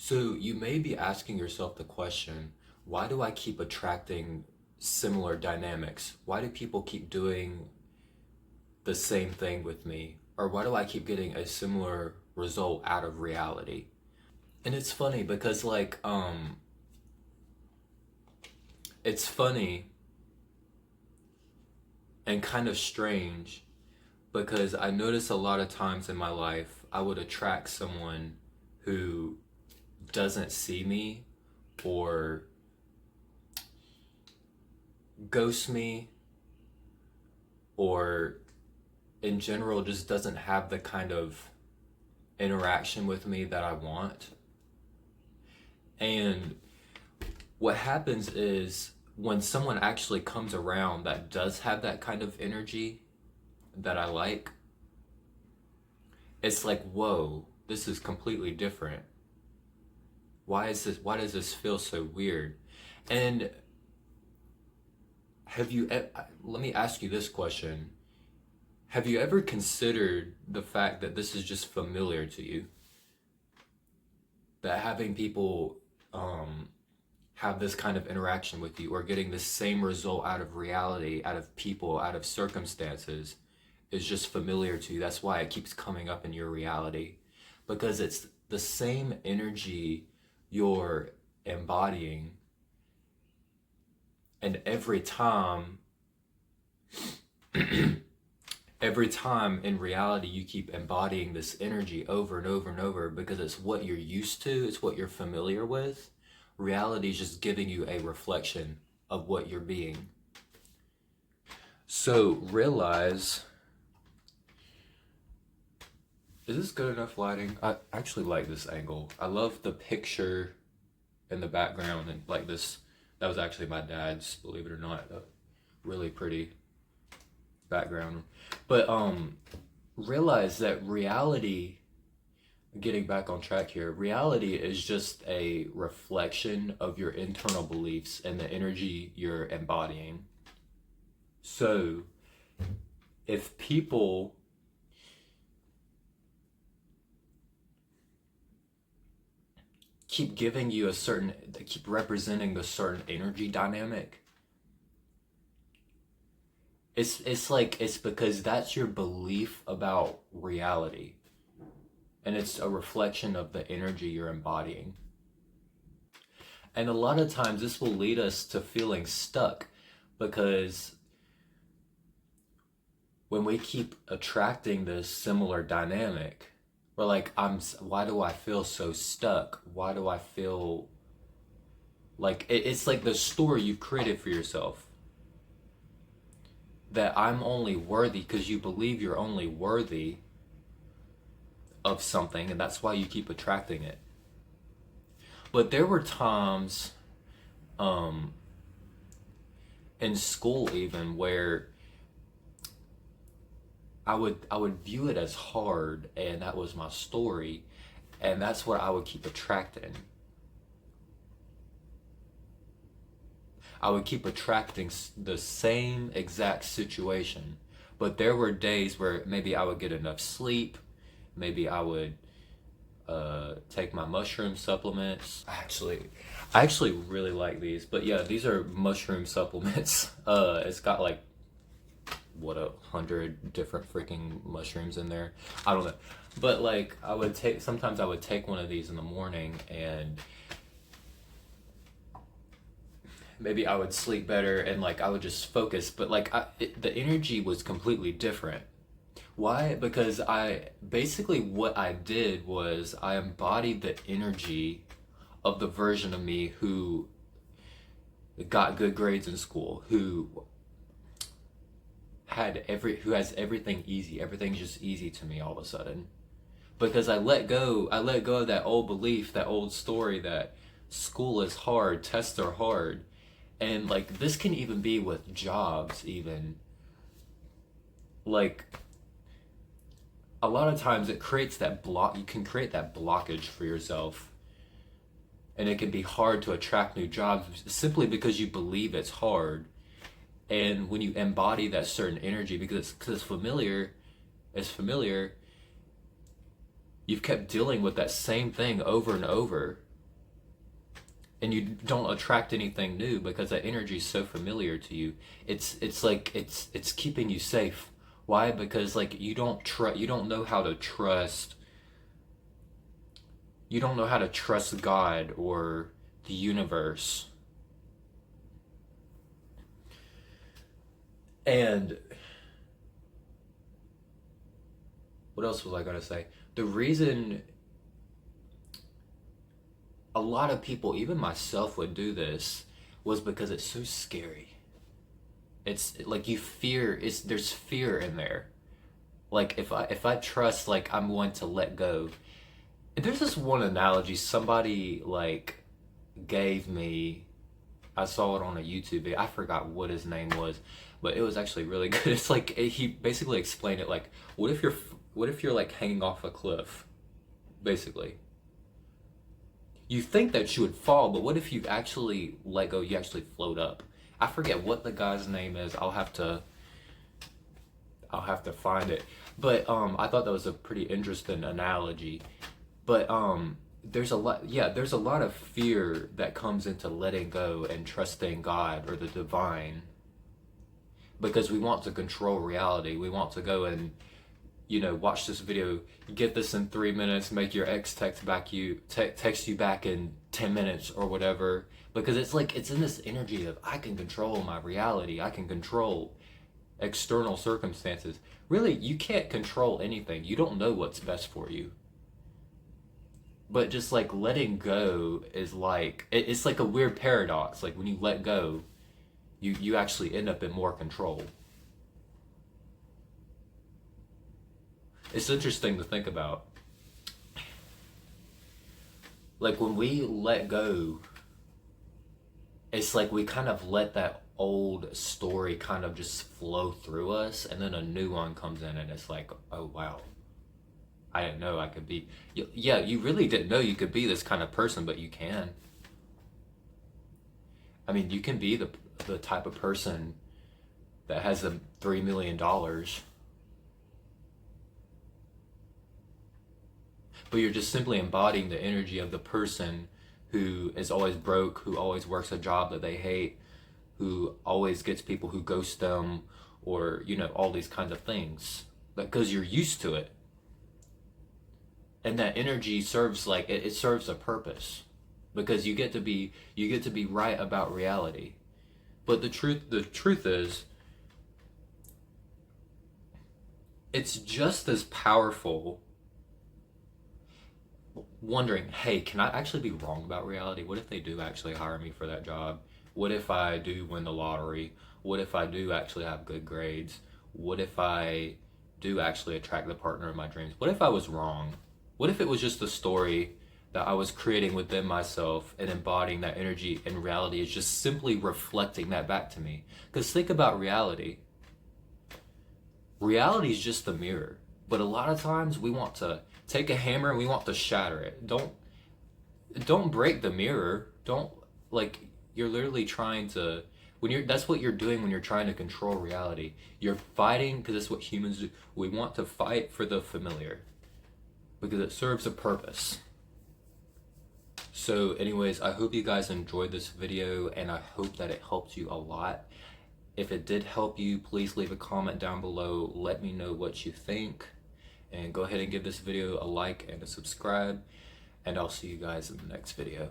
So you may be asking yourself the question, why do I keep attracting similar dynamics? Why do people keep doing the same thing with me? Or why do I keep getting a similar result out of reality? And it's funny because it's funny and kind of strange because I notice a lot of times in my life I would attract someone who doesn't see me or ghosts me or in general just doesn't have the kind of interaction with me that I want. And what happens is when someone actually comes around that does have that kind of energy that I like, it's like, whoa, this is completely different. Why does this feel so weird? And let me ask you this question. Have you ever considered the fact that this is just familiar to you? That having people have this kind of interaction with you or getting the same result out of reality, out of people, out of circumstances is just familiar to you. That's why it keeps coming up in your reality. Because it's the same energy you're embodying. And every time every time in reality you keep embodying this energy over and over and over because it's what you're used to, it's what you're familiar with. Reality is just giving you a reflection of what you're being. So realize, is this good enough lighting? I actually like this angle. I love the picture in the background and like this. That was actually my dad's, believe it or not. A really pretty background. But realize that reality, getting back on track here, reality is just a reflection of your internal beliefs and the energy you're embodying. So if people keep giving you they keep representing the certain energy dynamic, it's because that's your belief about reality. And it's a reflection of the energy you're embodying. And a lot of times this will lead us to feeling stuck because when we keep attracting this similar dynamic, we're like, why do I feel so stuck? Why do I feel like it's like the story you've created for yourself that I'm only worthy because you believe you're only worthy of something, and that's why you keep attracting it. But there were times in school even where I would view it as hard, and that was my story, and that's what I would keep attracting. I would keep attracting the same exact situation, but there were days where maybe I would get enough sleep, maybe I would take my mushroom supplements. I actually really like these, but yeah, these are mushroom supplements. It's got like 100 different freaking mushrooms in there. I don't know, but like sometimes I would take one of these in the morning and maybe I would sleep better and like I would just focus, but like the energy was completely different. Why? Because what I did was I embodied the energy of the version of me who got good grades in school, who has everything easy. Everything's just easy to me all of a sudden. Because I let go of that old belief, that old story that school is hard, tests are hard. And like this can even be with jobs even. Like a lot of times it creates that you can create that blockage for yourself. And it can be hard to attract new jobs simply because you believe it's hard. And when you embody that certain energy, because it's familiar, you've kept dealing with that same thing over and over. and you don't attract anything new because that energy is so familiar to you. It's like it's keeping you safe. Why? Because like you don't know how to trust, you don't know how to trust God or the universe. And what else was I gonna say? The reason a lot of people, even myself, would do this was because it's so scary. It's like you fear. There's fear in there. Like if I trust, like I'm going to let go. There's this one analogy somebody like gave me. I saw it on a YouTube video. I forgot what his name was, but it was actually really good. It's like he basically explained it like, what if you're like hanging off a cliff, basically. You think that you would fall, but what if you actually let go? You actually float up. I forget what the guy's name is. I'll have to find it. But I thought that was a pretty interesting analogy. But there's a lot of fear that comes into letting go and trusting God or the divine, because we want to control reality. We want to go and, watch this video, get this in 3 minutes, make your ex text you back in 10 minutes or whatever, because it's like it's in this energy of I can control my reality, I can control external circumstances. Really, you can't control anything. You don't know what's best for you. But just like letting go is like it's like a weird paradox. Like when you let go, you actually end up in more control. It's interesting to think about. Like when we let go, it's like we kind of let that old story kind of just flow through us, and then a new one comes in and it's like, oh wow, I didn't know I could be. Yeah, you really didn't know you could be this kind of person, but you can. I mean, you can be the type of person that has a $3 million, but you're just simply embodying the energy of the person who is always broke, who always works a job that they hate, who always gets people who ghost them, or all these kinds of things, because you're used to it. And that energy serves like it serves a purpose, because you get to be right about reality. But the truth is, it's just as powerful wondering, hey, can I actually be wrong about reality? What if they do actually hire me for that job? What if I do win the lottery? What if I do actually have good grades? What if I do actually attract the partner of my dreams? What if I was wrong? What if it was just a story that I was creating within myself, and embodying that energy, and reality is just simply reflecting that back to me? Because think about reality. Reality is just the mirror. But a lot of times we want to take a hammer and we want to shatter it. Don't break the mirror. Don't, like, you're literally trying to, that's what you're doing when you're trying to control reality. You're fighting, because that's what humans do. We want to fight for the familiar because it serves a purpose. So anyways, I hope you guys enjoyed this video, and I hope that it helped you a lot. If it did help you, please leave a comment down below. Let me know what you think. And go ahead and give this video a like and a subscribe. And I'll see you guys in the next video.